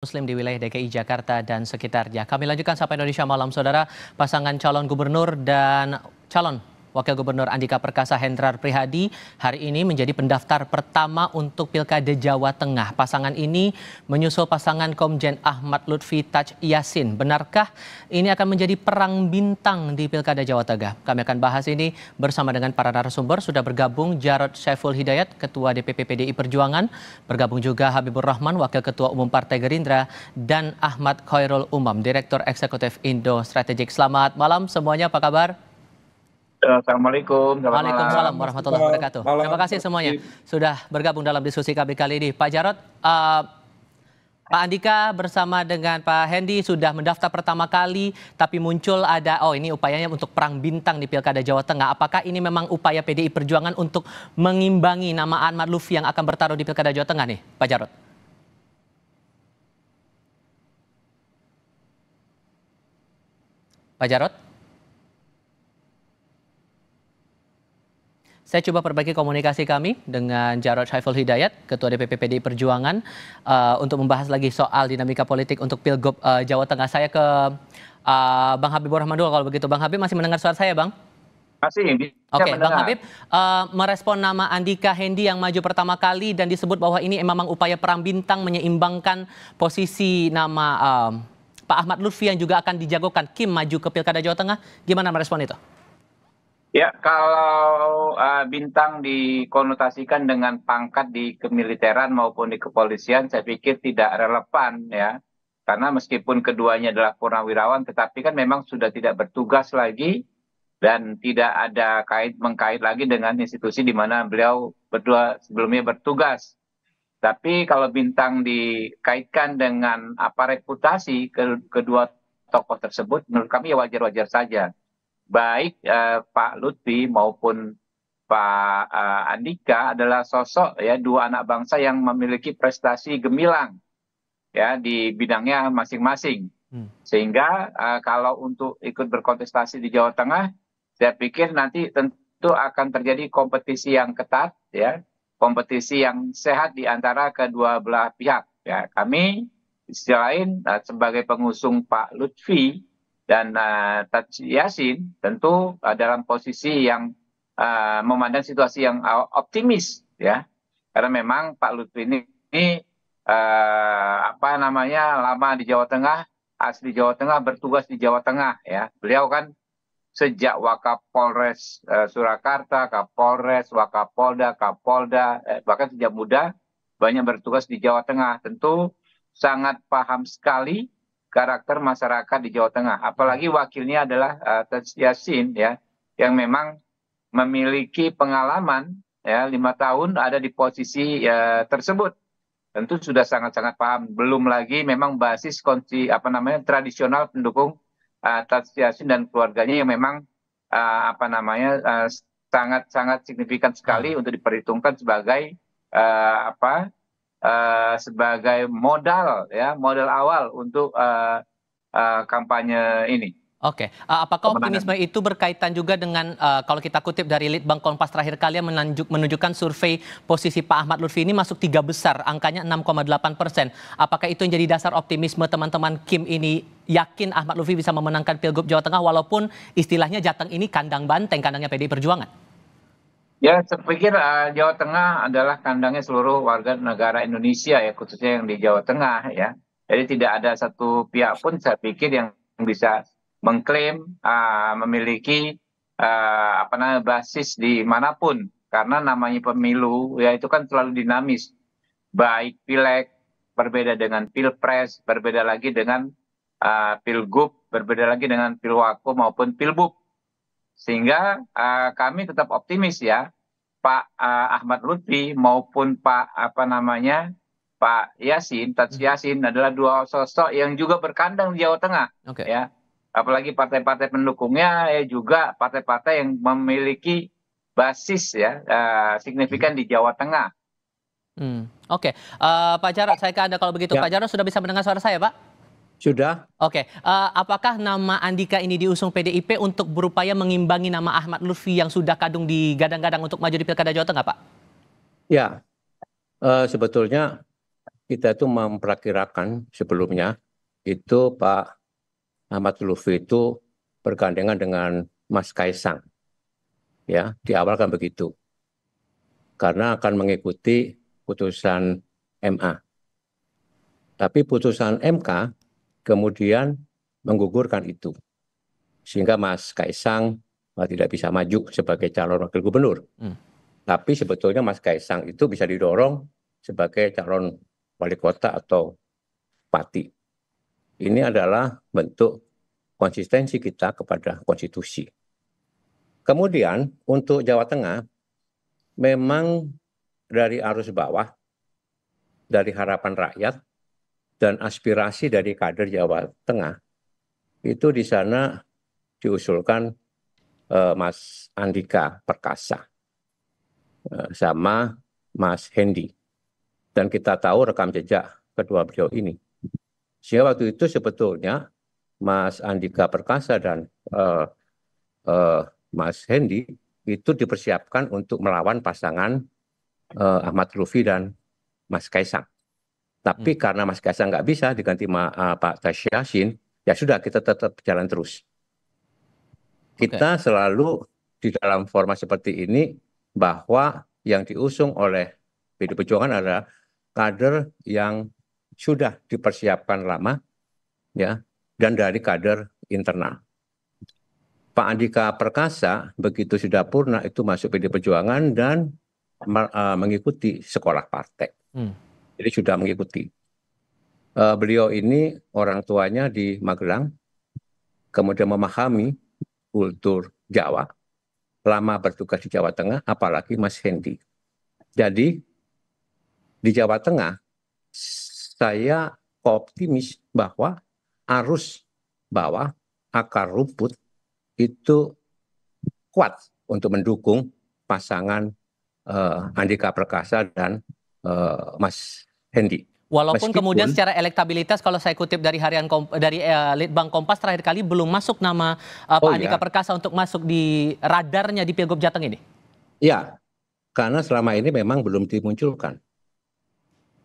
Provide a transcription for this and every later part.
Muslim di wilayah DKI Jakarta dan sekitarnya. Kami lanjutkan sampai Indonesia Malam, Saudara. Pasangan calon gubernur dan calon Wakil Gubernur Andika Perkasa Hendrar Prihadi hari ini menjadi pendaftar pertama untuk Pilkada Jawa Tengah. Pasangan ini menyusul pasangan Komjen Ahmad Lutfi Taj Yassin. Benarkah ini akan menjadi perang bintang di Pilkada Jawa Tengah? Kami akan bahas ini bersama dengan para narasumber. Sudah bergabung Jarod Saiful Hidayat, Ketua DPP PDI Perjuangan. Bergabung juga Habibur Rahman, Wakil Ketua Umum Partai Gerindra. Dan Ahmad Khairul Umam, Direktur Eksekutif Indo Strategik. Selamat malam semuanya, apa kabar? Assalamualaikum. Waalaikumsalam warahmatullahi wabarakatuh. Terima kasih semuanya sudah bergabung dalam diskusi kami kali ini. Pak Jarod, Pak Andika bersama dengan Pak Hendy sudah mendaftar pertama kali, tapi muncul ini upayanya untuk perang bintang di Pilkada Jawa Tengah. Apakah ini memang upaya PDI Perjuangan untuk mengimbangi nama Ahmad Lutfi yang akan bertarung di Pilkada Jawa Tengah nih, Pak Jarod? Pak Jarod? Saya coba perbaiki komunikasi kami dengan Jarod Saiful Hidayat, Ketua DPP PDI Perjuangan, untuk membahas lagi soal dinamika politik untuk Pilgub Jawa Tengah. Saya ke Bang Habibur Rahman dulu kalau begitu. Bang Habib masih mendengar suara saya, Bang? Masih. Oke, Bang Habib, merespon nama Andika Hendy yang maju pertama kali dan disebut bahwa ini memang upaya perang bintang menyeimbangkan posisi nama Pak Ahmad Lutfi yang juga akan dijagokan Kim maju ke Pilkada Jawa Tengah. Gimana merespon itu? Ya, kalau bintang dikonotasikan dengan pangkat di kemiliteran maupun di kepolisian, saya pikir tidak relevan ya. Karena meskipun keduanya adalah purnawirawan, tetapi kan memang sudah tidak bertugas lagi dan tidak ada mengkait lagi dengan institusi di mana beliau berdua sebelumnya bertugas. Tapi kalau bintang dikaitkan dengan reputasi kedua tokoh tersebut, menurut kami ya wajar-wajar saja. Baik Pak Lutfi maupun Pak Andika adalah sosok ya dua anak bangsa yang memiliki prestasi gemilang ya di bidangnya masing-masing. Sehingga kalau untuk ikut berkontestasi di Jawa Tengah, saya pikir nanti tentu akan terjadi kompetisi yang ketat ya, kompetisi yang sehat di antara kedua belah pihak. Ya, kami di sisi lain sebagai pengusung Pak Lutfi dan Taj Yassin tentu dalam posisi yang memandang situasi yang optimis ya, karena memang Pak Lutfi ini lama di Jawa Tengah, asli Jawa Tengah, bertugas di Jawa Tengah ya. Beliau kan sejak Wakapolres Surakarta, Kapolres, Wakapolda, Kapolda, bahkan sejak muda banyak bertugas di Jawa Tengah. Tentu sangat paham sekali karakter masyarakat di Jawa Tengah. Apalagi wakilnya adalah Taj Yassin ya, yang memang memiliki pengalaman ya 5 tahun ada di posisi tersebut. Tentu sudah sangat-sangat paham. Belum lagi memang basis tradisional pendukung Taj Yassin dan keluarganya yang memang sangat-sangat signifikan sekali untuk diperhitungkan sebagai sebagai modal awal untuk kampanye ini. Oke, apakah optimisme itu berkaitan juga dengan kalau kita kutip dari Litbang Kompas terakhir kali yang menunjukkan survei posisi Pak Ahmad Lutfi ini masuk 3 besar, angkanya 6,8%. Apakah itu yang jadi dasar optimisme teman-teman Kim ini, yakin Ahmad Lutfi bisa memenangkan Pilgub Jawa Tengah walaupun istilahnya Jateng ini kandang banteng, kandangnya PDI Perjuangan? Ya, saya pikir Jawa Tengah adalah kandangnya seluruh warga negara Indonesia ya, khususnya yang di Jawa Tengah ya. Jadi tidak ada satu pihak pun saya pikir yang bisa mengklaim memiliki basis di manapun, karena namanya pemilu ya itu kan selalu dinamis. Baik pileg berbeda dengan pilpres, berbeda lagi dengan pilgub, berbeda lagi dengan pilwako maupun pilbub. Sehingga kami tetap optimis ya, Pak Ahmad Lutfi maupun Pak Pak Yassin, Taj Yassin adalah dua sosok yang juga berkandang di Jawa Tengah. Ya. Apalagi partai-partai pendukungnya ya juga partai-partai yang memiliki basis ya signifikan di Jawa Tengah. Oke. Pak Jarod, saya ke Anda kalau begitu. Ya. Pak Jarod sudah bisa mendengar suara saya, Pak? Sudah. Oke, apakah nama Andika ini diusung PDIP untuk berupaya mengimbangi nama Ahmad Lutfi yang sudah kadung digadang-gadang untuk maju di Pilkada Jawa Tengah, Pak? Ya, sebetulnya kita itu memperkirakan sebelumnya itu Pak Ahmad Lutfi itu bergandengan dengan Mas Kaisang. Ya, di awal kan begitu. Karena akan mengikuti putusan MA. Tapi putusan MK kemudian menggugurkan itu. Sehingga Mas Kaisang tidak bisa maju sebagai calon wakil gubernur. Tapi sebetulnya Mas Kaisang itu bisa didorong sebagai calon wali kota atau bupati. Ini adalah bentuk konsistensi kita kepada konstitusi. Kemudian untuk Jawa Tengah, memang dari arus bawah, dari harapan rakyat, dan aspirasi dari kader Jawa Tengah, itu di sana diusulkan Mas Andika Perkasa sama Mas Hendi. Dan kita tahu rekam jejak kedua beliau ini. Sehingga waktu itu sebetulnya Mas Andika Perkasa dan Mas Hendi itu dipersiapkan untuk melawan pasangan Ahmad Lutfi dan Mas Kaisang. Tapi karena Mas Kaisang nggak bisa diganti Pak Tashi Yassin, ya sudah kita tetap jalan terus. Kita selalu di dalam format seperti ini bahwa yang diusung oleh PDI Perjuangan adalah kader yang sudah dipersiapkan lama, ya, dan dari kader internal. Pak Andika Perkasa begitu sudah purna itu masuk PDI Perjuangan dan mengikuti sekolah partai. Jadi sudah mengikuti. Beliau ini orang tuanya di Magelang, kemudian memahami kultur Jawa, lama bertugas di Jawa Tengah, apalagi Mas Hendi. Jadi di Jawa Tengah saya optimis bahwa arus bawah, akar rumput itu kuat untuk mendukung pasangan Andika Perkasa dan Mas Hendi. Walaupun kemudian secara elektabilitas kalau saya kutip dari Litbang Kompas terakhir kali belum masuk nama Pak Andika Perkasa untuk masuk di radarnya di Pilgub Jateng ini. Ya, karena selama ini memang belum dimunculkan.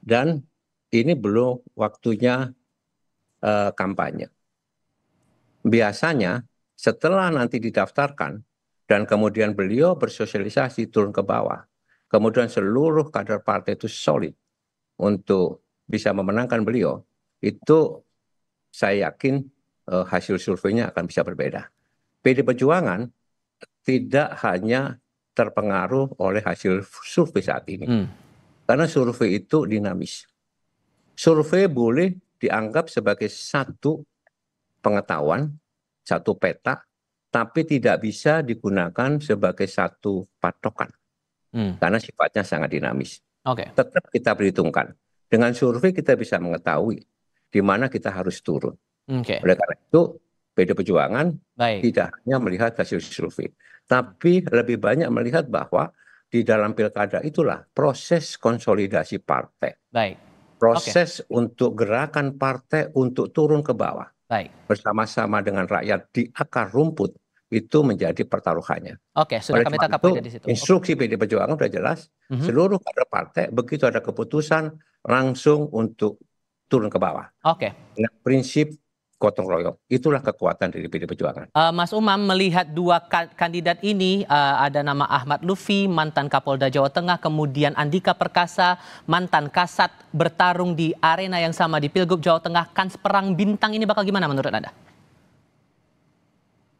Dan ini belum waktunya kampanye. Biasanya setelah nanti didaftarkan dan kemudian beliau bersosialisasi turun ke bawah, kemudian seluruh kader partai itu solid untuk bisa memenangkan beliau, itu saya yakin hasil surveinya akan bisa berbeda. PDI Perjuangan tidak hanya terpengaruh oleh hasil survei saat ini. Karena survei itu dinamis. Survei boleh dianggap sebagai satu pengetahuan, satu peta, tapi tidak bisa digunakan sebagai satu patokan. Karena sifatnya sangat dinamis. Tetap kita perhitungkan. Dengan survei kita bisa mengetahui di mana kita harus turun. Oleh karena itu, PDI Perjuangan tidak hanya melihat hasil survei, tapi lebih banyak melihat bahwa di dalam pilkada itulah proses konsolidasi partai. Proses untuk gerakan partai untuk turun ke bawah. Bersama-sama dengan rakyat di akar rumput itu menjadi pertaruhannya. Sudah kami tangkap poinnya di situ. Instruksi PDI Perjuangan sudah jelas, seluruh kader partai begitu ada keputusan langsung untuk turun ke bawah. Nah, prinsip gotong royong itulah kekuatan dari PDI Perjuangan. Mas Umam melihat dua kandidat ini, ada nama Ahmad Lutfi, mantan Kapolda Jawa Tengah, kemudian Andika Perkasa, mantan Kasat, bertarung di arena yang sama di Pilgub Jawa Tengah. Kans perang bintang ini bakal gimana menurut Anda?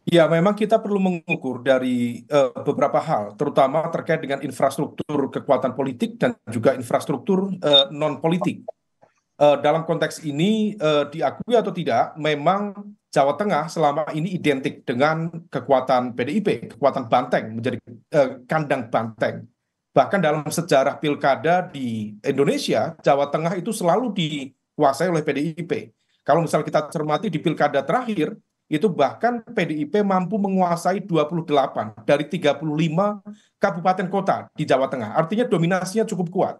Ya, memang kita perlu mengukur dari beberapa hal, terutama terkait dengan infrastruktur kekuatan politik dan juga infrastruktur non-politik. Dalam konteks ini diakui atau tidak, memang Jawa Tengah selama ini identik dengan kekuatan PDIP, kekuatan banteng, menjadi kandang banteng. Bahkan dalam sejarah pilkada di Indonesia, Jawa Tengah itu selalu dikuasai oleh PDIP. Kalau misal kita cermati di pilkada terakhir, itu bahkan PDIP mampu menguasai 28 dari 35 kabupaten kota di Jawa Tengah. Artinya dominasinya cukup kuat.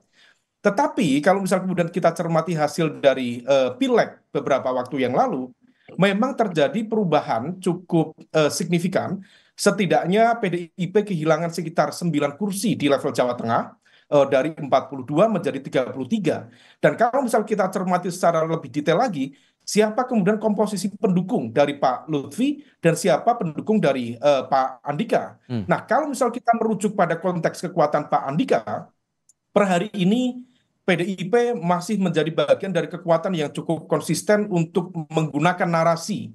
Tetapi kalau misal kemudian kita cermati hasil dari Pileg beberapa waktu yang lalu, memang terjadi perubahan cukup signifikan. Setidaknya PDIP kehilangan sekitar 9 kursi di level Jawa Tengah, dari 42 menjadi 33. Dan kalau misal kita cermati secara lebih detail lagi, siapa kemudian komposisi pendukung dari Pak Lutfi dan siapa pendukung dari Pak Andika. Nah, kalau misal kita merujuk pada konteks kekuatan Pak Andika, per hari ini PDIP masih menjadi bagian dari kekuatan yang cukup konsisten untuk menggunakan narasi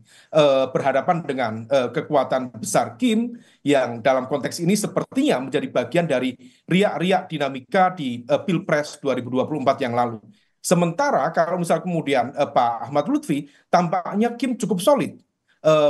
berhadapan dengan kekuatan besar Kim yang dalam konteks ini sepertinya menjadi bagian dari riak-riak dinamika di Pilpres 2024 yang lalu. Sementara kalau misal kemudian Pak Ahmad Lutfi tampaknya Kim cukup solid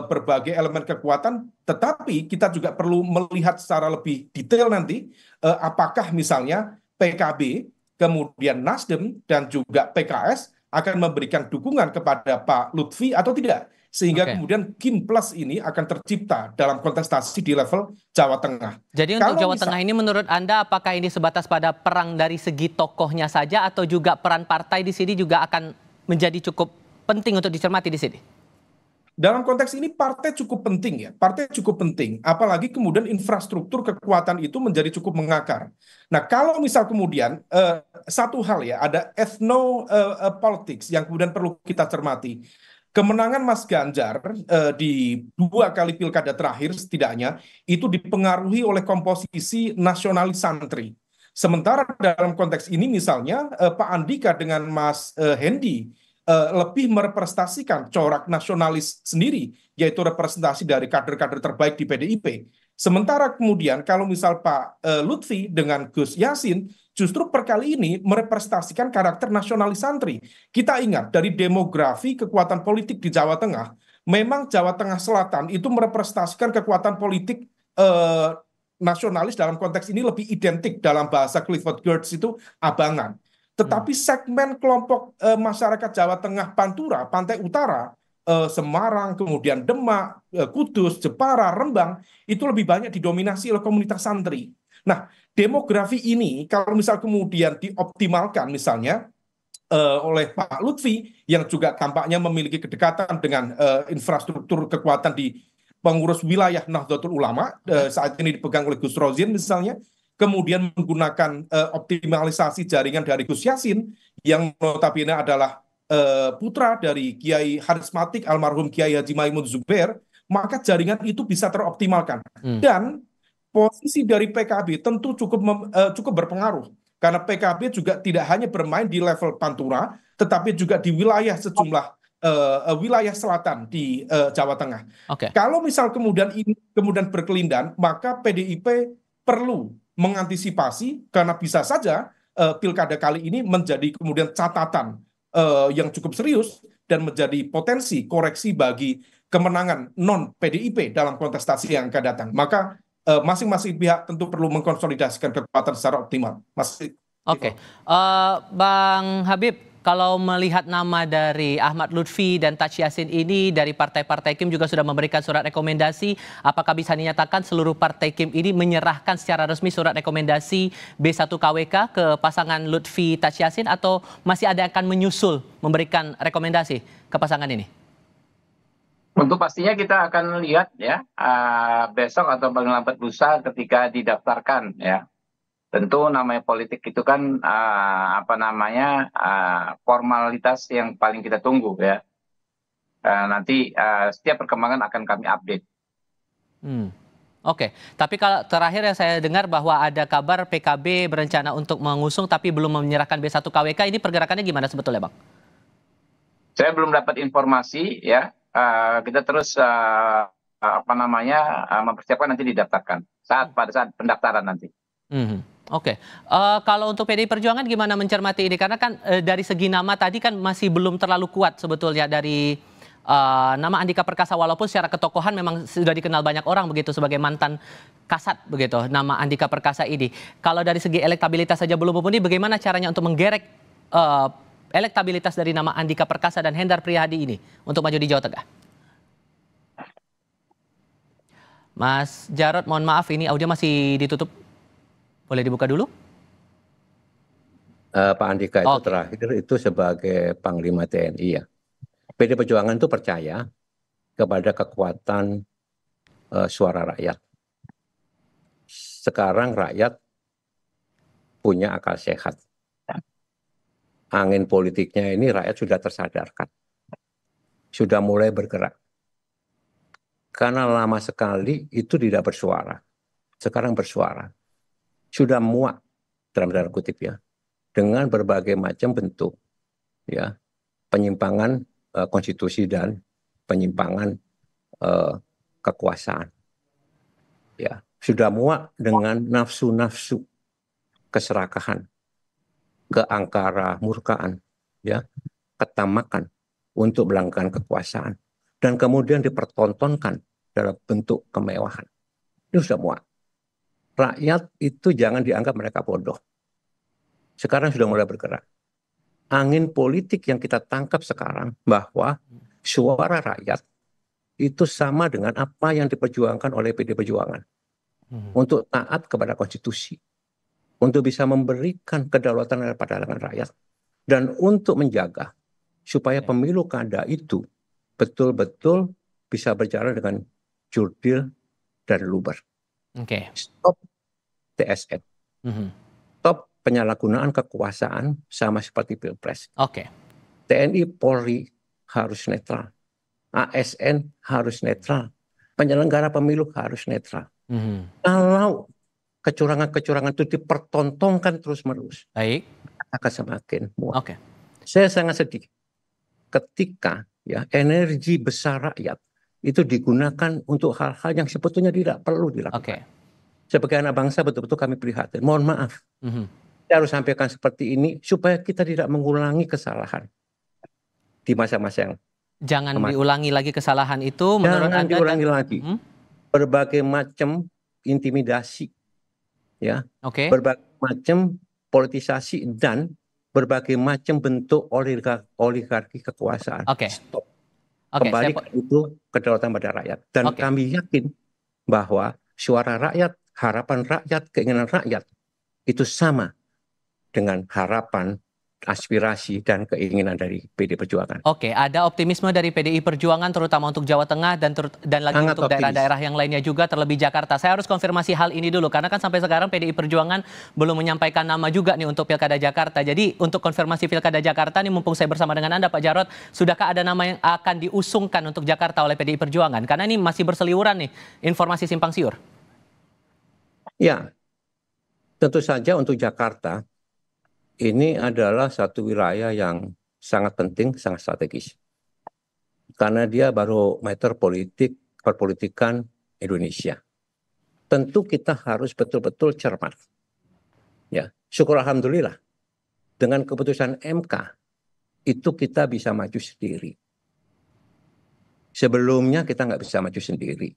berbagai elemen kekuatan, tetapi kita juga perlu melihat secara lebih detail nanti apakah misalnya PKB, kemudian Nasdem, dan juga PKS akan memberikan dukungan kepada Pak Lutfi atau tidak. Sehingga Oke. kemudian Kim Plus ini akan tercipta dalam kontestasi di level Jawa Tengah. Jadi untuk Kalau Jawa Tengah ini menurut Anda apakah ini sebatas pada perang dari segi tokohnya saja atau juga peran partai di sini juga akan menjadi cukup penting untuk dicermati di sini? Dalam konteks ini partai cukup penting ya, partai cukup penting. Apalagi kemudian infrastruktur kekuatan itu menjadi cukup mengakar. Nah, kalau misal kemudian satu hal ya, ada politics yang kemudian perlu kita cermati. Kemenangan Mas Ganjar di 2 kali pilkada terakhir setidaknya itu dipengaruhi oleh komposisi nasionalis santri. Sementara dalam konteks ini misalnya Pak Andika dengan Mas Hendi lebih merepresentasikan corak nasionalis sendiri, yaitu representasi dari kader-kader terbaik di PDIP. Sementara kemudian kalau misal Pak Lutfi dengan Gus Yassin, justru per kali ini merepresentasikan karakter nasionalis santri. Kita ingat dari demografi kekuatan politik di Jawa Tengah, memang Jawa Tengah Selatan itu merepresentasikan kekuatan politik nasionalis dalam konteks ini lebih identik dalam bahasa Clifford Geertz itu abangan. Tetapi segmen kelompok masyarakat Jawa Tengah Pantura, Pantai Utara, Semarang, kemudian Demak, Kudus, Jepara, Rembang, itu lebih banyak didominasi oleh komunitas santri. Nah, demografi ini kalau misal kemudian dioptimalkan misalnya oleh Pak Lutfi yang juga tampaknya memiliki kedekatan dengan infrastruktur kekuatan di pengurus wilayah Nahdlatul Ulama, saat ini dipegang oleh Gus Rozin misalnya, kemudian menggunakan optimalisasi jaringan dari Gus Yassin yang notabene adalah putra dari Kiai Harismatik almarhum Kiai Haji Maimun Zubair, maka jaringan itu bisa teroptimalkan. Dan posisi dari PKB tentu cukup berpengaruh karena PKB juga tidak hanya bermain di level Pantura, tetapi juga di wilayah sejumlah wilayah selatan di Jawa Tengah. Kalau misal kemudian ini kemudian berkelindan, maka PDIP perlu mengantisipasi karena bisa saja pilkada kali ini menjadi kemudian catatan yang cukup serius dan menjadi potensi koreksi bagi kemenangan non PDIP dalam kontestasi yang akan datang. Maka masing-masing pihak tentu perlu mengkonsolidasikan kekuatan secara optimal. Bang Habib, kalau melihat nama dari Ahmad Lutfi dan Taj Yassin ini dari partai-partai Kim juga sudah memberikan surat rekomendasi, apakah bisa dinyatakan seluruh partai Kim ini menyerahkan secara resmi surat rekomendasi B1KWK ke pasangan Lutfi Taj Yassin atau masih ada yang akan menyusul memberikan rekomendasi ke pasangan ini? Untuk pastinya kita akan lihat ya besok atau paling lambat lusa ketika didaftarkan ya. Tentu namanya politik itu kan formalitas yang paling kita tunggu ya. Nanti setiap perkembangan akan kami update. Oke, tapi kalau terakhir yang saya dengar bahwa ada kabar PKB berencana untuk mengusung tapi belum menyerahkan B1KWK, ini pergerakannya gimana sebetulnya, Bang? Saya belum dapat informasi ya. Kita terus mempersiapkan nanti didaftarkan pada saat pendaftaran nanti. Oke. Kalau untuk PDI Perjuangan gimana mencermati ini? Karena kan dari segi nama tadi kan masih belum terlalu kuat sebetulnya dari nama Andika Perkasa, walaupun secara ketokohan memang sudah dikenal banyak orang begitu sebagai mantan Kasat begitu nama Andika Perkasa ini. Kalau dari segi elektabilitas saja belum mumpuni, bagaimana caranya untuk menggerek elektabilitas dari nama Andika Perkasa dan Hendrar Prihadi ini untuk maju di Jawa Tengah? Mas Jarod, mohon maaf ini audio masih ditutup. Boleh dibuka dulu? Pak Andika itu terakhir itu sebagai Panglima TNI ya. PD Perjuangan itu percaya kepada kekuatan suara rakyat. Sekarang rakyat punya akal sehat. Angin politiknya ini rakyat sudah tersadarkan. Sudah mulai bergerak. Karena lama sekali itu tidak bersuara. Sekarang bersuara. Sudah muak, dalam tanda kutip ya, dengan berbagai macam bentuk ya, penyimpangan konstitusi dan penyimpangan kekuasaan. Ya, sudah muak dengan nafsu-nafsu keserakahan, keangkara murkaan, ya, ketamakan untuk melanggar kekuasaan, dan kemudian dipertontonkan dalam bentuk kemewahan. Itu sudah muak. Rakyat itu jangan dianggap mereka bodoh. Sekarang sudah mulai bergerak. Angin politik yang kita tangkap sekarang bahwa suara rakyat itu sama dengan apa yang diperjuangkan oleh PD Perjuangan. Untuk taat kepada konstitusi. Untuk bisa memberikan kedaulatan pada tangan rakyat. Dan untuk menjaga supaya pemilu kada itu betul-betul bisa berjalan dengan jurdil dan luber. Stop TSN. Stop penyalahgunaan kekuasaan sama seperti Pilpres. TNI Polri harus netral. ASN harus netral. Penyelenggara pemilu harus netral. Kalau kecurangan-kecurangan itu dipertontonkan terus-menerus, akan semakin muak. Saya sangat sedih ketika ya energi besar rakyat itu digunakan untuk hal-hal yang sebetulnya tidak perlu dilakukan. Sebagai anak bangsa betul-betul kami prihatin. Mohon maaf. Saya harus sampaikan seperti ini supaya kita tidak mengulangi kesalahan di masa-masa yang jangan diulangi lagi kesalahan itu menurut Anda. Diulangi lagi. Berbagai macam intimidasi, ya, berbagai macam politisasi dan berbagai macam bentuk oligarki kekuasaan. Stop. Kembali itu kedaulatan pada rakyat. Dan kami yakin bahwa suara rakyat, harapan rakyat, keinginan rakyat itu sama dengan harapan, aspirasi dan keinginan dari PD Perjuangan. Ada optimisme dari PDI Perjuangan terutama untuk Jawa Tengah dan lagi sangat untuk daerah-daerah yang lainnya juga terlebih Jakarta. Saya harus konfirmasi hal ini dulu karena kan sampai sekarang PDI Perjuangan belum menyampaikan nama juga nih untuk Pilkada Jakarta. Jadi untuk konfirmasi Pilkada Jakarta nih mumpung saya bersama dengan Anda Pak Jarod, sudahkah ada nama yang akan diusungkan untuk Jakarta oleh PDI Perjuangan? Karena ini masih berseliweran nih informasi simpang siur. Ya, tentu saja untuk Jakarta ini adalah satu wilayah yang sangat penting, sangat strategis. Karena dia barometer perpolitikan Indonesia. Tentu kita harus betul-betul cermat. Ya, syukur alhamdulillah dengan keputusan MK itu kita bisa maju sendiri. Sebelumnya kita nggak bisa maju sendiri.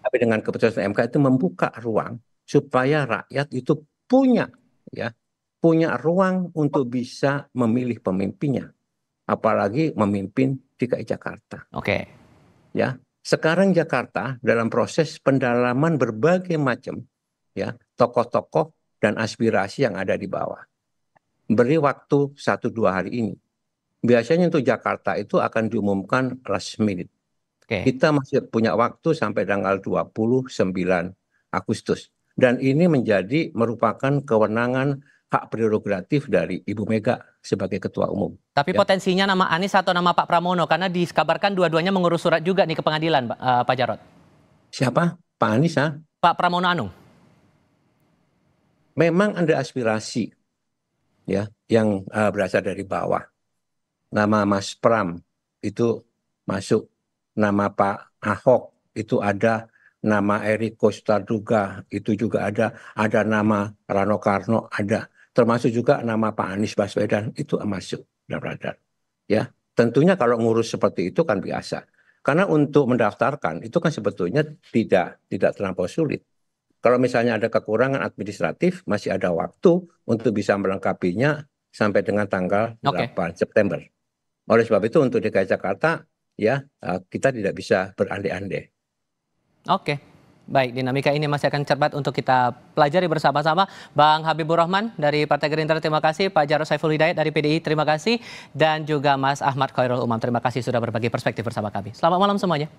Tapi dengan keputusan MK itu membuka ruang supaya rakyat itu punya ruang untuk bisa memilih pemimpinnya, apalagi memimpin DKI Jakarta. Ya, sekarang Jakarta dalam proses pendalaman berbagai macam ya tokoh-tokoh dan aspirasi yang ada di bawah. Beri waktu 1-2 hari ini. Biasanya untuk Jakarta itu akan diumumkan last minute. Kita masih punya waktu sampai tanggal 29 Agustus. Dan ini merupakan kewenangan hak prerogatif dari Ibu Mega sebagai Ketua Umum. Tapi potensinya nama Anies atau nama Pak Pramono karena dikabarkan dua-duanya mengurus surat juga nih ke pengadilan, Pak Jarod. Siapa? Pak Anies ya? Pak Pramono Anung. Memang ada aspirasi ya yang berasal dari bawah. Nama Mas Pram itu masuk, nama Pak Ahok itu ada, nama Eriko Sutarduga itu juga ada nama Rano Karno ada. Termasuk juga nama Pak Anies Baswedan itu masuk dalam radar. Ya, tentunya kalau ngurus seperti itu kan biasa. Karena untuk mendaftarkan itu kan sebetulnya tidak terlampau sulit. Kalau misalnya ada kekurangan administratif, masih ada waktu untuk bisa melengkapinya sampai dengan tanggal 8 September. Oleh sebab itu untuk DKI Jakarta ya kita tidak bisa berandai-andai. Baik, dinamika ini masih akan cepat untuk kita pelajari bersama-sama. Bang Habibur Rahman dari Partai Gerindra, terima kasih. Pak Jarod Saiful Hidayat dari PDI, terima kasih. Dan juga Mas Ahmad Khairul Umam, terima kasih sudah berbagi perspektif bersama kami. Selamat malam semuanya.